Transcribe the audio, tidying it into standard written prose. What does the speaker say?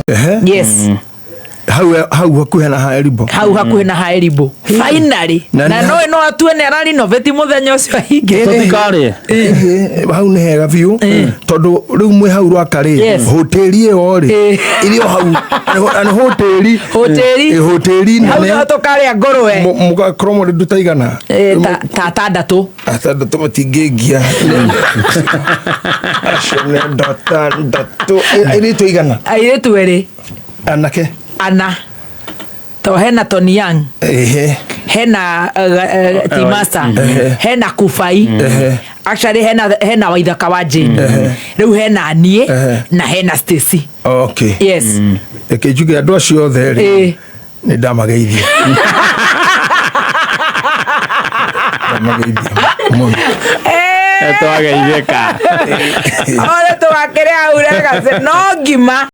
Yes. Hau hakuhe na Haeribo. Hau hakuhe na Haeribo. Finally. Na no atue ne arari no veti muthenya ucio hinge. Tutikari. Hau ne hega biu. Tondu riu mwe hau rwakari. Hoteli yo ri. Irio hau. Ana hoteli. Hoteli nene. Hau no tukari ngorwe. Mugakorwo ri ndutaigana. Ta tandatu. Atandatu matingingia. Ashone ndatu. Airitu igana. Airitu eri. Anake. Ana to hena Tony Young, hena Timasa, hena Kufai, actually hena Waithaka wa Jane, riu hena nie na hena Stacy. Okay. Yes. Ekejuge andu acio othe ri ni ndamageithia. Eto ageitheka. Ole to akere aurega no ngima.